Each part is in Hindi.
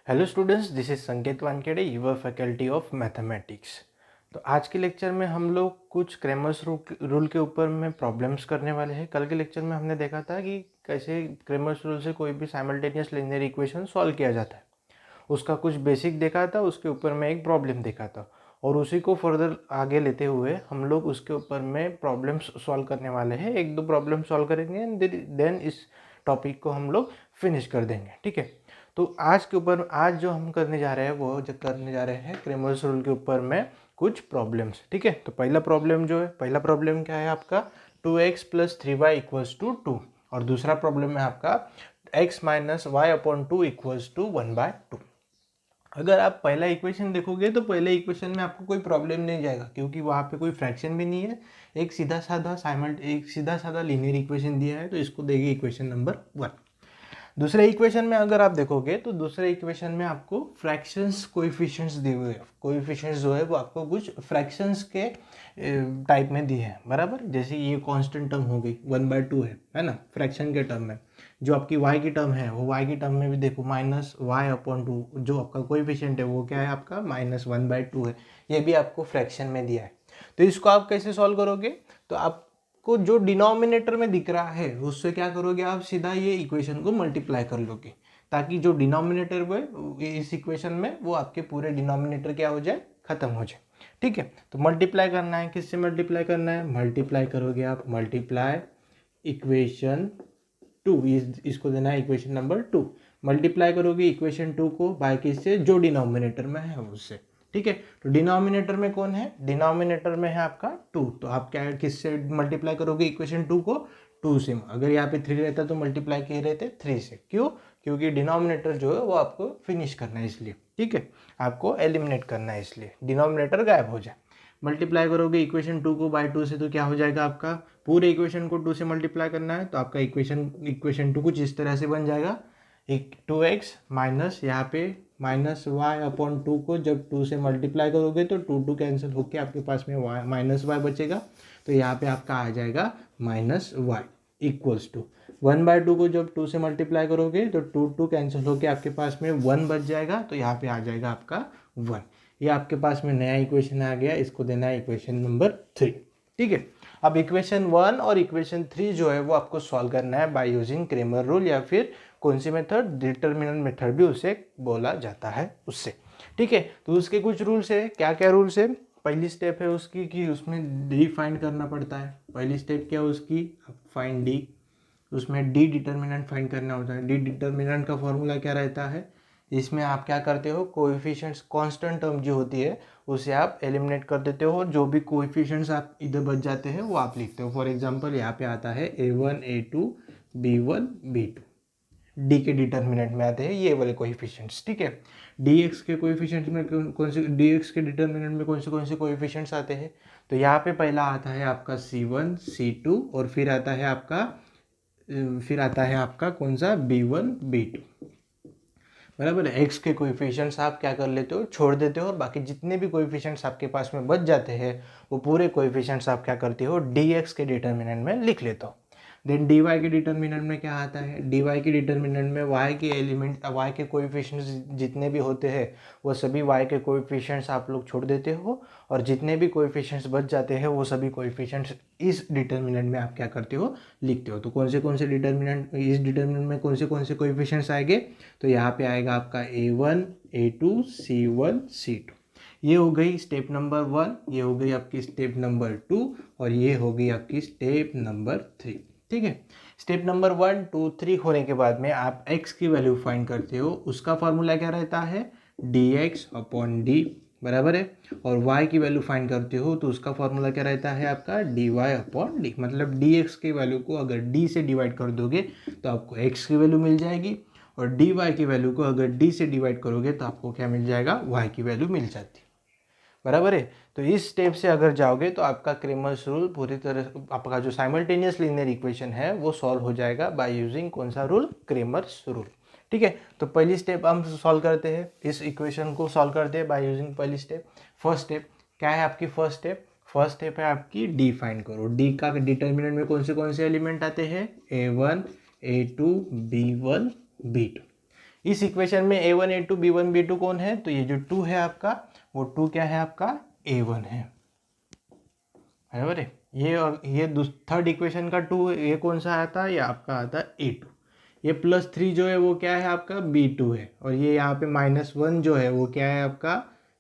Hello students, this is Sanket Wankhede, your faculty of mathematics. तो आज के लेक्चर में हम लोग कुछ क्रेमर्स रूल के ऊपर में प्रॉब्लम्स करने वाले हैं। कल के लेक्चर में हमने देखा था कि कैसे क्रेमर्स रूल से कोई भी साइमल्टेनियस लीनियर इक्वेशन सॉल्व किया जाता है। उसका कुछ बेसिक देखा था, उसके ऊपर में एक प्रॉब्लम देखा था और उसी को फर्दर आगे लेते हुए हम लोग उसके ऊपर में प्रॉब्लम्स सॉल्व करने वाले हैं। एक दो प्रॉब्लम सॉल्व करेंगे एंड देन इस टॉपिक को हम लोग फिनिश कर देंगे। ठीक है, तो आज जो हम करने जा रहे हैं वो जो करने जा रहे हैं क्रेमर्स रूल के ऊपर में कुछ प्रॉब्लम्स। ठीक है, तो पहला प्रॉब्लम क्या है आपका 2x plus 3y equals to 2 और दूसरा प्रॉब्लम है आपका x minus y upon 2 equals to 1/2। अगर आप पहला इक्वेशन देखोगे तो पहले इक्वेशन में आपको कोई प्रॉब्लम नहीं जाएगा क्योंकि वहाँ पे कोई फ्रैक्शन भी नहीं है। एक सीधा साधा लीनियर इक्वेशन दिया है, तो इसको देगी इक्वेशन नंबर 1। दूसरे इक्वेशन में अगर आप देखोगे तो दूसरे इक्वेशन में आपको फ्रैक्शंस कोएफिशिएंट्स दिए हुए हैं। कोएफिशिएंट्स जो है वो आपको कुछ फ्रैक्शंस के टाइप में दिए हैं, बराबर। जैसे ये कांस्टेंट टर्म हो गई 1/2 है ना, फ्रैक्शन के टर्म में। जो आपकी y की टर्म है वो y की टर्म में भी देखो माइनस वाई अपॉन 2, जो आपका कोएफिशिएंट है वो क्या है आपका -1/2 है। ये भी आपको फ्रैक्शन में दिया है। तो इसको आप कैसे सॉल्व करोगे? तो आप को जो डिनोमिनेटर में दिख रहा है उससे क्या करोगे, आप सीधा ये इक्वेशन को मल्टीप्लाई कर लोगे ताकि जो डिनोमिनेटर वो इस इक्वेशन में वो आपके पूरे डिनोमिनेटर क्या हो जाए, खत्म हो जाए। ठीक है, तो मल्टीप्लाई करना है, किससे मल्टीप्लाई करना है? मल्टीप्लाई करोगे आप, मल्टीप्लाई इक्वेशन 2, इसको देना है इक्वेशन नंबर 2। मल्टीप्लाई करोगे इक्वेशन 2 को बाय किससे? जो डिनोमिनेटर में है उससे। ठीक है, तो डिनोमिनेटर में कौन है? डिनोमिनेटर में है आपका 2, तो आप क्या किससे मल्टीप्लाई करोगे इक्वेशन 2 को? 2 से। अगर यहाँ पे 3 रहता तो मल्टीप्लाई किए रहते 3 से। क्यों? क्योंकि डिनोमिनेटर जो है वो आपको फिनिश करना है इसलिए। ठीक है, आपको एलिमिनेट करना है इसलिए डिनोमिनेटर गायब हो जाए। मल्टीप्लाई करोगे इक्वेशन 2 को बाय 2 से तो क्या हो जाएगा आपका? पूरे इक्वेशन को 2 से मल्टीप्लाई करना है तो आपका इक्वेशन 2 कुछ इस तरह से बन जाएगा। एक 2x माइनस यहाँ पे माइनस वाई अपॉन 2 को जब 2 से मल्टीप्लाई करोगे तो 2 कैंसिल होके आपके पास में वाई माइनस वाई बचेगा। तो यहाँ पे आपका आ जाएगा माइनस वाई इक्वल्स टू 1/2 को जब 2 से मल्टीप्लाई करोगे तो 2 कैंसिल होके आपके पास में 1 बच जाएगा। तो यहाँ पे आ जाएगा आपका 1। ये आपके पास में नया इक्वेशन आ गया, इसको देना है इक्वेशन नंबर 3। ठीक है, अब इक्वेशन 1 और इक्वेशन 3 जो है वो आपको सॉल्व करना है बाय यूजिंग क्रेमर रूल, या फिर कौन सी मेथड? डिटर्मिनेंट मेथड भी उसे बोला जाता है उससे। ठीक है, तो उसके कुछ रूल्स है। क्या क्या रूल्स है? पहली स्टेप है उसकी कि उसमें डी फाइंड करना पड़ता है। पहली स्टेप क्या है उसकी? Find D. उसमें डी डिटर्मिनेंट फाइंड करना होता है। डी डिटर्मिनेंट का फॉर्मूला क्या रहता है? इसमें आप क्या करते हो, कोएफिशिएंट्स कांस्टेंट टर्म जो होती है उसे आप एलिमिनेट कर देते हो और जो भी कोएफिशिएंट्स आप इधर बच जाते हैं वो आप लिखते हो। फॉर एग्जांपल यहाँ पे आता है a1 a2 b1 b2। D के डिटर्मिनेंट में आते हैं ये वाले कोएफिशिएंट्स। ठीक है, dx के कोएफिशिएंट्स में कौन से dx के डिटर्मिनेंट में कौन से कोएफिशिएंट्स आते हैं? तो यहाँ पे पहला आता है आपका c1 c2 और फिर आता है आपका कौन सा? b1 b2। बराबर है। एक्स के कोएफिशिएंट्स आप क्या कर लेते हो, छोड़ देते हो और बाकी जितने भी कोएफिशिएंट्स आपके पास में बच जाते हैं वो पूरे कोएफिशिएंट्स आप क्या करते हो, dx के डिटर्मिनेंट में लिख लेते हो। देन dy के डिटर्मिनेंट में क्या आता है? dy के डिटर्मिनेंट में y के एलिमेंट y के कोएफिशिएंट्स जितने भी होते हैं वो सभी y के कोएफिशिएंट्स आप लोग छोड़ देते हो और जितने भी कोएफिशिएंट्स बच जाते हैं वो सभी कोएफिशिएंट्स इस डिटर्मिनेंट में आप क्या करते हो, लिखते हो। तो कौन से डिटर्मिनेंट, इस डिटर्मिनेंट में कौन से कोएफिशिएंट्स आएंगे? तो यहाँ पे आएगा आपका a1 a2 c1 c2। ये हो गई स्टेप नंबर 1, ये हो गई आपकी स्टेप नंबर 2 और ये हो गई आपकी स्टेप नंबर 3। ठीक है, स्टेप नंबर 1 2 3 होने के बाद में आप x की वैल्यू फाइंड करते हो। उसका फॉर्मूला क्या रहता है? dx अपॉन डी, बराबर है। और y की वैल्यू फाइंड करते हो तो उसका फॉर्मूला क्या रहता है आपका? dy upon D. मतलब dx की वैल्यू को अगर d से डिवाइड कर दोगे तो आपको x की वैल्यू मिल जाएगी और dy की वैल्यू को अगर d से डिवाइड करोगे तो आपको क्या मिल जाएगा? y की वैल्यू मिल जाती है, बराबर है। तो इस स्टेप से अगर जाओगे तो आपका क्रेमर्स रूल पूरी तरह, आपका जो साइमल्टेनियस लीनियर इक्वेशन है वो सॉल्व हो जाएगा बाय यूजिंग कौन सा रूल? Cramer's rule. ठीक है, तो पहली स्टेप हम सॉल्व करते हैं, इस इक्वेशन को सॉल्व करते हैं बाय यूजिंग पहली स्टेप। फर्स्ट स्टेप क्या है आपकी? फर्स्ट स्टेप है आपकी डी फाइंड करो। डी का डिटर्मिनेंट में कौन से एलिमेंट आते हैं? a1 a2 b1 b2। इस इक्वेशन में A1 A2 B1 B2 कौन है, तो ये जो 2 है आपका, वो 2 क्या है आपका, A1 है, बराबर है। ये थर्ड इक्वेशन का 2 ये कौन सा आता है, ये आपका आता है A2। ये +3 जो है वो क्या है आपका B2 है, और ये यहाँ पे -1 जो है वो क्या है आपका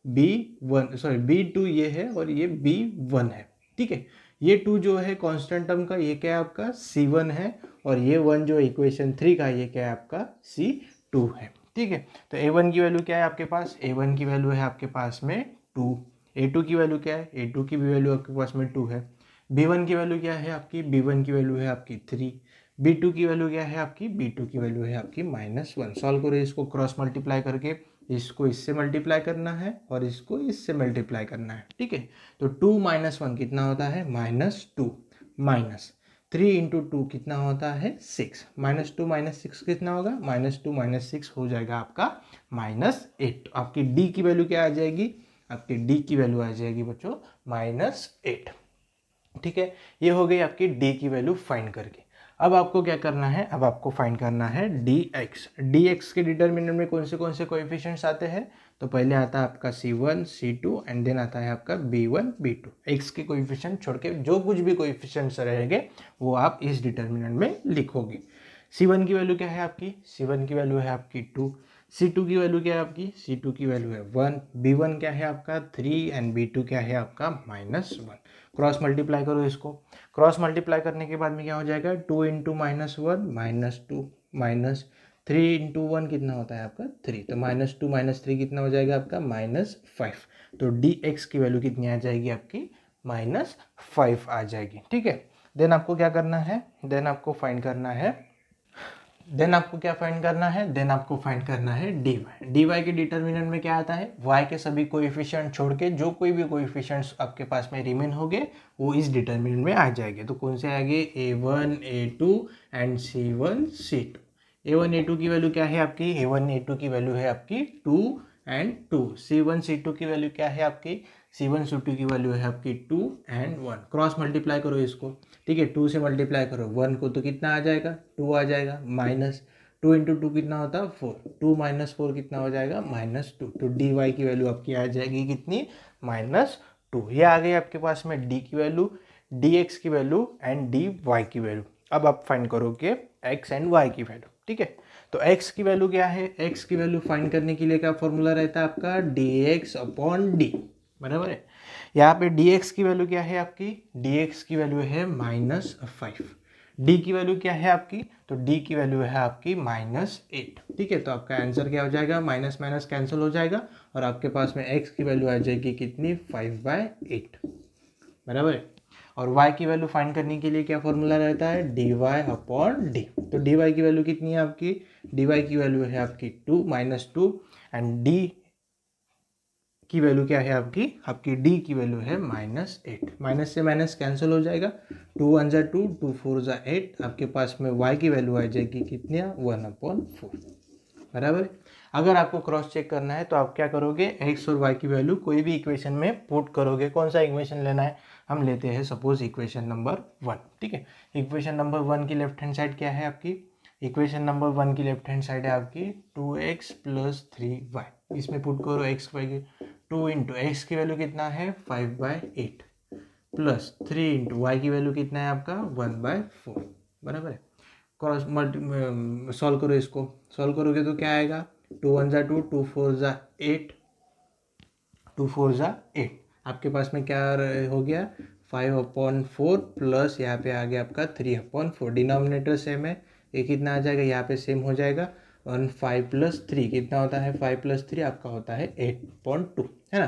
B1, सॉरी B2 ये है, और ये B1 है, ठीक है। ये 2 जो है कांस्टेंट टर्म का, ये क्या है आपका C1 है, और ये 1 जो इक्वेशन 3 का, ये क्या है आपका C2 है, ठीक है। तो A1 की वैल्यू क्या है आपके पास, A1 की वैल्यू है आपके पास में 2। A2 की वैल्यू क्या है, A2 की भी वैल्यू आपके पास में 2 है। B1 की वैल्यू क्या है आपकी, B1 की वैल्यू है आपकी 3। B2 की वैल्यू क्या है आपकी, B2 की वैल्यू है आपकी -1। सॉल्व करो इसको, क्रॉस मल्टीप्लाई करके इसको इससे मल्टीप्लाई करना है और इसको इससे मल्टीप्लाई करना है, ठीक है। तो 2 - 1 कितना होता है, -2, माइनस 3 × 2 कितना होता है 6, -2 - 6 कितना होगा, -2 - 6 हो जाएगा आपका -8। आपकी D की वैल्यू क्या आ जाएगी, आपकी D की वैल्यू आ जाएगी बच्चों -8, ठीक है। ये हो गई आपकी D की वैल्यू फाइंड करके। अब आपको क्या करना है, अब आपको फाइंड करना है dx के डिटर्मिनेंट में कौन से कोएफिशिएंट्स आते हैं, तो पहले आता है आपका C1 C2 एंड देन आता है आपका B1 B2। x के कोएफिशिएंट छोड़ के जो कुछ भी कोएफिशिएंट्स रहेंगे वो आप इस डिटर्मिनेंट में लिखोगे। C1 की वैल्यू क्या है आपकी, C1 की वैल्यू है आपकी 2। C2 की वैल्यू क्या है आपकी, C2 की वैल्यू है 1। B1 क्या है आपका 3 एंड B2 क्या है आपका -1। क्रॉस मल्टीप्लाई करो इसको, क्रॉस मल्टीप्लाई करने के बाद में क्या हो जाएगा, 2 × -1 -2 माइनस 3 × 1 कितना होता है आपका 3, तो -2 - 3 कितना हो जाएगा आपका -5। तो dx की वैल्यू कितनी आ जाएगी आपकी -5 आ जाएगी, ठीक है। देन आपको क्या करना है, देन आपको फाइंड करना है, देन आपको क्या फाइंड करना है, देन आपको फाइंड करना है dy के डिटर्मिनेंट में क्या आता है, y के सभी कोएफिशिएंट छोड़ के जो कोई भी कोएफिशिएंट्स आपके पास में रिमेन होंगे वो इस डिटर्मिनेंट में आ जाएंगे। तो कौन से आएंगे, a1 a2 and c1 c2। a1 a2 की वैल्यू क्या है आपकी, a1 a2 की वैल्यू है आपकी 2 एंड 2। c1 c2 की वैल्यू क्या है आपकी, C1 C2 की वैल्यू है आपकी 2 एंड 1। क्रॉस मल्टीप्लाई करो इसको, ठीक है, 2 से मल्टीप्लाई करो 1 को तो कितना आ जाएगा 2 आ जाएगा, माइनस 2 × 2 कितना होता है 4, 2 - 4 कितना हो जाएगा -2। तो dy की वैल्यू आपकी आ जाएगी कितनी, -2। ये आ गई आपके पास में d की वैल्यू, dx की वैल्यू एंड dy की वैल्यू। अब आप फाइंड करोगे x एंड y की वैल्यू, ठीक है। तो x की वैल्यू क्या है, x की वैल्यू फाइंड करने के लिए क्या फॉर्मूला रहता है आपका, dx/d, बराबर है। यहाँ पे dx की वैल्यू क्या है आपकी, dx की वैल्यू है -5। d की वैल्यू क्या है आपकी, तो d की वैल्यू है आपकी -8, ठीक है। तो आपका आंसर क्या हो जाएगा, माइनस माइनस कैंसिल हो जाएगा और आपके पास में x की वैल्यू आ जाएगी कितनी 5/8, बराबर है। और y की वैल्यू फाइंड करने के लिए क्या फॉर्मूला रहता है, dy/d। तो dy की वैल्यू कितनी है आपकी, dy की वैल्यू है आपकी 2 -2 एंड d की वैल्यू क्या है आपकी d की वैल्यू है -8। माइनस से माइनस कैंसिल हो जाएगा, 2 1 × 2 2 4 × 8। आपके पास में y की वैल्यू आ जाएगी कितनी, 1/4, बराबर। अगर आपको क्रॉस चेक करना है तो आप क्या करोगे, x और y की वैल्यू कोई भी इक्वेशन में पुट करोगे। कौन सा इक्वेशन लेना है, हम लेते हैं सपोज इक्वेशन नंबर 1, ठीक है। इक्वेशन नंबर 1 की लेफ्ट हैंड साइड क्या है आपकी, इक्वेशन नंबर 1 की लेफ्ट हैंड साइड है आपकी 2x + 3y। इसमें पुट करो x y की 2 × x की वैल्यू कितना है 5/8 प्लस 3 × y की वैल्यू कितना है आपका 1/4, बराबर है। क्रॉस सॉल्व करो इसको, सॉल्व करोगे तो क्या आएगा, 2 1 × 2 2 4 × 8, 2 4 × 8। आपके पास में क्या हो गया 5/4 प्लस यहाँ पे आ गया आपका 3/4। डिनोमिनेटर सेम है, ये कितना आ जाएगा, यहाँ पे सेम हो जाएगा। 5 + 3 कितना होता है, 5 + 3 आपका होता है 8.2, है ना।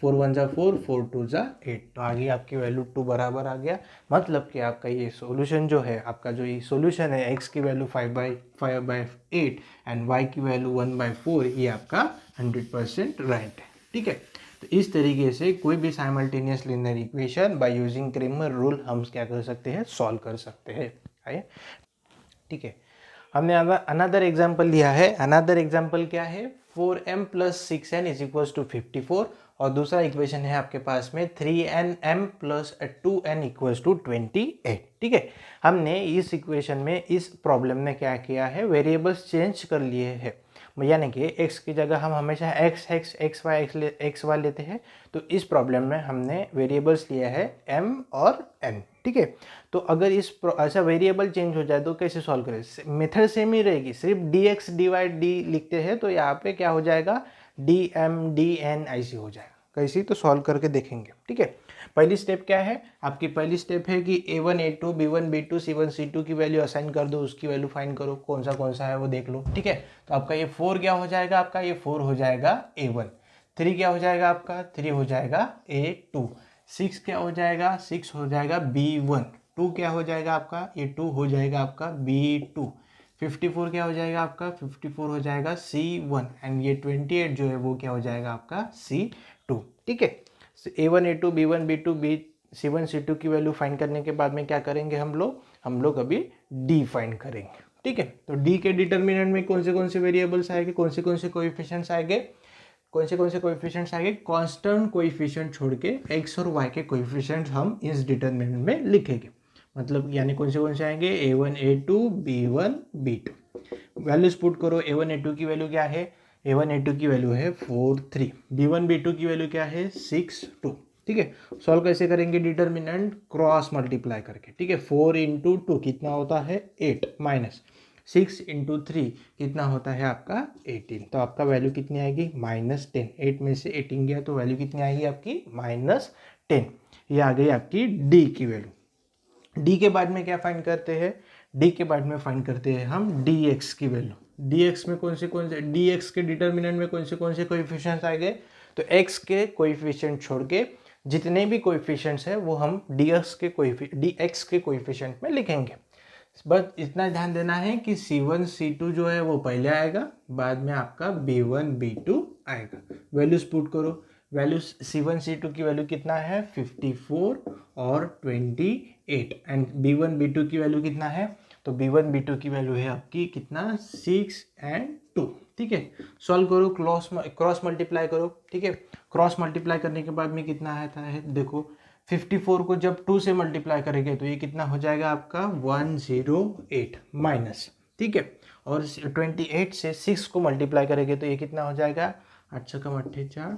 4 1 × 4 4 2 × 8, तो आगे आपकी वैल्यू 2 बराबर आ गया। मतलब कि आपका ये सॉल्यूशन जो है, आपका जो ये सॉल्यूशन है, x की वैल्यू 5/8 एंड y की वैल्यू 1/4, ये आपका 100% राइट है, ठीक है। तो इस तरीके से कोई भी simultaneous linear equation by using Cramer rule हम क्या कर सकते हैं, सॉल्व कर सकते हैं, आइए, ठीक है। हमने अनदर एग्जाम्पल लिया है। अनदर एग्जाम्पल क्या है, 4m + 6n = 54 और दूसरा इक्वेशन है आपके पास में 3nm + 2n = 28, ठीक है। हमने इस इक्वेशन में, इस प्रॉब्लम में क्या किया है, वेरिएबल्स चेंज कर लिए हैं। यानी कि x की जगह हम हमेशा एक्स वाई लेते हैं। तो इस प्रॉब्लम में हमने वेरिएबल्स लिया है m और n, ठीक है। तो अगर ऐसा वेरिएबल चेंज हो जाए तो कैसे सॉल्व करें? मेथड सेम ही रहेगी, सिर्फ dx dy d लिखते हैं तो यहाँ पे क्या हो जाएगा, dm dn ऐसे हो जाएगा। कैसे, तो सॉल्व करके देखेंगे, ठीक है। पहली स्टेप क्या है आपकी? पहली स्टेप है कि a1 a2 b1 b2 c1 c2 की वैल्यू असाइन कर दो, उसकी वैल्यू फाइंड करो, कौन सा है वो देख लो, ठीक है। तो आपका ये 4 क्या हो जाएगा, आपका ये 4 हो जाएगा a1, 3 क्या हो जाएगा आपका, 3 हो जाएगा a2, 6 क्या हो जाएगा, 6 हो जाएगा b1, 2 क्या हो जाएगा आपका, ये 2 हो जाएगा आपका b2, 54 क्या हो जाएगा आपका, 54 हो जाएगा c1 एंड ये 28 जो है वो क्या हो जाएगा आपका c2, ठीक है। a1 a2 b1 b2 b c1 c2 की वैल्यू फाइंड करने के बाद में क्या करेंगे हम लोग अभी d फाइंड करेंगे, ठीक है। तो d के डिटर्मिनेंट में कौन से वेरिएबल्स आएंगे, कौन से कोएफिशिएंट्स आएंगे, कौन से कोएफिशिएंट्स आएंगे, कांस्टेंट कोएफिशिएंट छोड़ के x और y के कोएफिशिएंट्स हम इस डिटर्मिनेंट में लिखेंगे। मतलब यानी कौन से आएंगे, a1 a2 b1 b2। Values put करो, a1 a2 की वैल्यू क्या है, a1 a2 की वैल्यू है 4 3, b1 b2 की वैल्यू क्या है 6 2, ठीक है। सॉल्व कैसे करेंगे, डिटर्मिनेंट क्रॉस मल्टीप्लाई करके, ठीक है। 4 इंटू 2 कितना होता है 8 माइनस 6 इंटू 3 कितना होता है आपका 18। तो आपका वैल्यू कितनी आएगी, -10। 8 में से 18 गया तो वैल्यू कितनी आएगी आपकी -10। ये आ गई आपकी डी की वैल्यू। डी के बाद में क्या फाइंड करते हैं, डी के बाद में फाइंड करते हैं हम डी एक्स की वैल्यू। डी एक्स में कौन से डी एक्स के डिटर्मिनेंट में कौन से कोएफिशिएंट्स आएंगे, तो एक्स के कोएफिशिएंट छोड़ के जितने भी कोएफिशिएंट्स है वो हम डी एक्स के कोएफिशिएंट में लिखेंगे। बस इतना ध्यान देना है कि C1 C2 जो है वो पहले आएगा, बाद में आपका B1 B2 आएगा। वैल्यूज पुट करो, वैल्यूज C1 C2 की वैल्यू कितना है 54 और 28 एंड B1 B2 की वैल्यू कितना है, तो B1 B2 की वैल्यू है आपकी कितना 6 एंड 2, ठीक है। सॉल्व करो, क्रॉस मल्टीप्लाई करो, ठीक है। क्रॉस मल्टीप्लाई करने के बाद में कितना आता है, देखो 54 को जब 2 से मल्टीप्लाई करेंगे तो ये कितना हो जाएगा आपका 108 माइनस, ठीक है। और 28 से 6 को मल्टीप्लाई करेंगे तो ये कितना हो जाएगा 8 छक्का 48,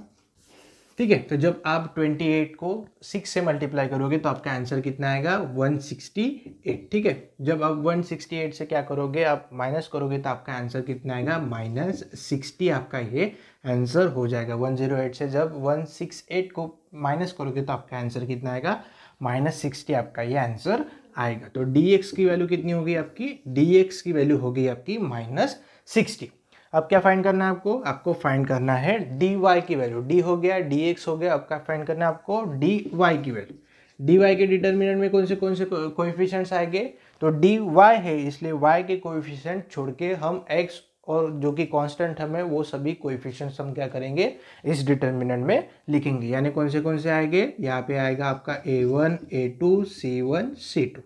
ठीक है। तो जब आप 28 को 6 से मल्टीप्लाई करोगे तो आपका आंसर कितना आएगा 168, ठीक है। जब आप 168 से क्या करोगे, आप माइनस करोगे तो आपका आंसर कितना आएगा -60, आपका ये आंसर हो जाएगा। 108 से जब 168 को माइनस करोगे तो आपका आंसर कितना आएगा -60, आपका ये आंसर आएगा। तो dx की वैल्यू कितनी होगी आपकी, dx की वैल्यू होगी आपकी -60। अब क्या फाइंड करना है आपको फाइंड करना है dy की वैल्यू। d हो गया, dx हो गया, आपका फाइंड करना है आपको dy की वैल्यू। dy के डिटर्मिनेंट में कौन से कोएफिशिएंट्स आएंगे, तो dy है इसलिए y के कोएफिशिएंट छोड़ के हम x और जो कि कांस्टेंट हमें वो सभी कोएफिशिएंट्स हम क्या करेंगे इस डिटर्मिनेंट में लिखेंगे। यानी कौन से आएंगे, यहाँ पे आएगा आपका a1 a2 c1 c2।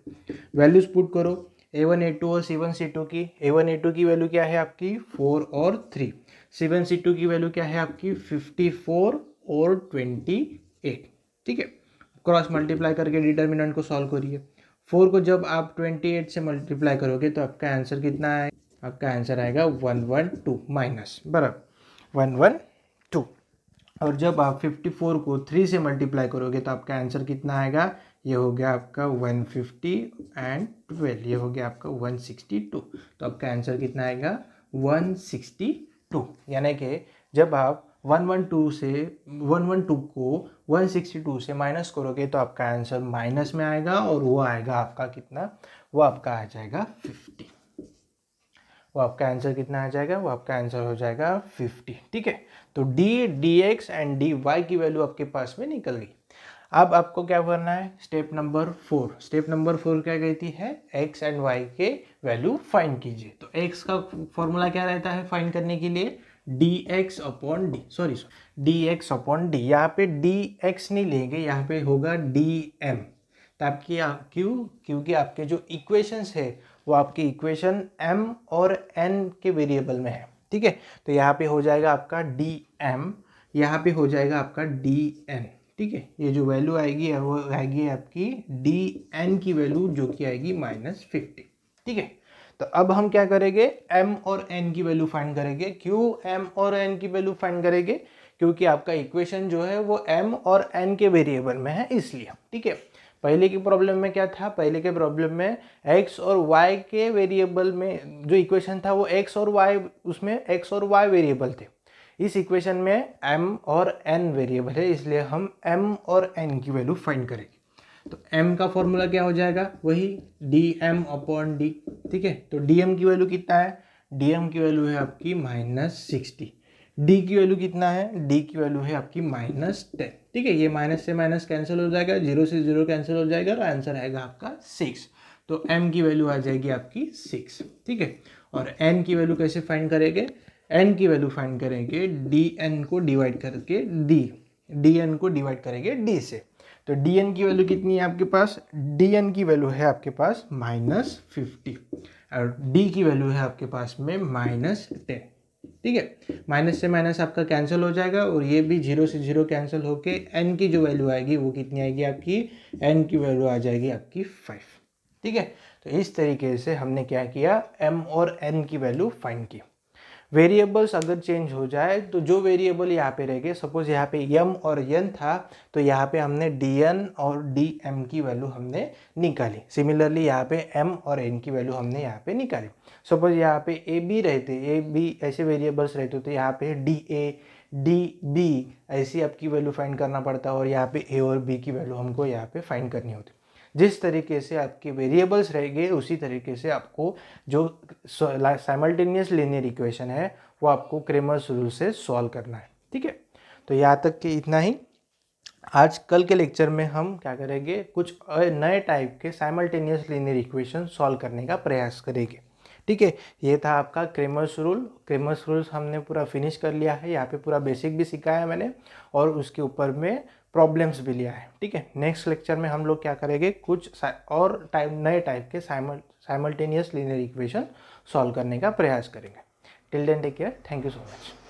Values put करो, a1 a2 और c1 c2 की। a1 a2 की वैल्यू क्या है आपकी 4 और 3, c1 c2 की वैल्यू क्या है आपकी 54 और 28, ठीक है। क्रॉस मल्टीप्लाई करके डिटर्मिनेंट को सॉल्व करिए। 4 को जब आप 28 से मल्टीप्लाई करोगे तो आपका आंसर कितना है, आपका आंसर आएगा 112 माइनस बराबर 112। और जब आप 54 को 3 से मल्टीप्लाई करोगे तो आपका आंसर कितना आएगा, ये हो गया आपका 150 एंड 12, ये हो गया आपका 162। तो आपका आंसर कितना आएगा 162। यानी कि जब आप 112 को 162 से माइनस करोगे तो आपका आंसर माइनस में आएगा और वो आएगा आपका कितना, वो आपका आ जाएगा 50। वो आपका आंसर कितना आ जाएगा, वो आपका आंसर हो जाएगा 50, ठीक है। तो dx एंड dy की वैल्यू आपके पास में निकल गई। अब आपको क्या करना है, स्टेप नंबर 4 क्या कहती है, x एंड y के वैल्यू फाइंड कीजिए। तो x का फॉर्मूला क्या रहता है फाइंड करने के लिए, dx अपॉन d। यहाँ पे dx नहीं लेंगे, यहाँ पे होगा dm। ताकि क्योंकि आपके जो इक्वेशंस है वो आपकी इक्वेशन m और n के वेरिएबल में है, ठीक है। तो यहाँ पे हो जाएगा आपका dm, यहाँ पे हो जाएगा आपका dn, ठीक है। ये जो वैल्यू आएगी वो आएगी आपकी dn की वैल्यू जो कि आएगी -50, ठीक है। तो अब हम क्या करेंगे, m और n की वैल्यू फाइंड करेंगे। क्यों m और n की वैल्यू फाइंड करेंगे? क्योंकि आपका इक्वेशन जो है वो m और n के वेरिएबल में है, इसलिए। ठीक है, पहले की प्रॉब्लम में क्या था, पहले के प्रॉब्लम में x और y के वेरिएबल में जो इक्वेशन था वो x और y, उसमें x और y वेरिएबल थे। इस इक्वेशन में m और n वेरिएबल है, इसलिए हम m और n की वैल्यू फाइंड करेंगे। तो m का फॉर्मूला क्या हो जाएगा, वही dm अपॉन d। ठीक है, तो dm की वैल्यू कितना है, dm की वैल्यू है आपकी -60। d की वैल्यू कितना है, d की वैल्यू है आपकी -10। ठीक है, ये माइनस से माइनस कैंसिल हो जाएगा, 0 से 0 कैंसिल हो जाएगा, और आंसर आएगा आपका 6। तो m की वैल्यू आ जाएगी आपकी 6। ठीक है, और n की वैल्यू कैसे फाइंड करेंगे, n की वैल्यू फाइंड करेंगे dn को डिवाइड करके dn को डिवाइड करेंगे d से। तो dn की वैल्यू कितनी है आपके पास, dn की वैल्यू है आपके पास -50, और d की वैल्यू है आपके पास में -10। ठीक है, माइनस से माइनस आपका कैंसिल हो जाएगा, और ये भी 0 से 0 कैंसिल होके n की जो वैल्यू आएगी वो कितनी आएगी आपकी, n की वैल्यू आ जाएगी आपकी 5। ठीक है, तो इस तरीके से हमने क्या किया, m और n की वैल्यू फाइंड की। वेरिएबल्स अगर चेंज हो जाए तो जो वेरिएबल यहाँ पे रह गए, सपोज यहाँ पे m और n था, तो यहाँ पे हमने dn और dm की वैल्यू हमने निकाली। सिमिलरली यहाँ पे m और n की वैल्यू हमने यहाँ पे निकाली। सपोज यहाँ पे a b रहते, a b ऐसे वेरिएबल्स रहते, तो यहाँ पे da db ऐसी आपकी वैल्यू फाइंड करना पड़ता, और यहाँ पे a और b की वैल्यू हमको यहाँ पे फाइंड करनी होती। जिस तरीके से आपके वेरिएबल्स रहेंगे उसी तरीके से आपको जो साइमल्टेनियस लीनियर इक्वेशन है वो आपको क्रेमर्स रूल से सॉल्व करना है। ठीक है, तो यहाँ तक के इतना ही। आज कल के लेक्चर में हम क्या करेंगे, कुछ नए टाइप के साइमल्टेनियस लीनियर इक्वेशन सॉल्व करने का प्रयास करेंगे। ठीक है, ये था आपका क्रेमर्स रूल। क्रेमर्स रूल्स हमने पूरा फिनिश कर लिया है, यहाँ पे पूरा बेसिक भी सिखाया मैंने, और उसके ऊपर में प्रॉब्लम्स भी लिया है। ठीक है, नेक्स्ट लेक्चर में हम लोग क्या करेंगे, कुछ और नए टाइप के साइमल्टेनियस लीनियर इक्वेशन सॉल्व करने का प्रयास करेंगे। Till then take care, thank you so much.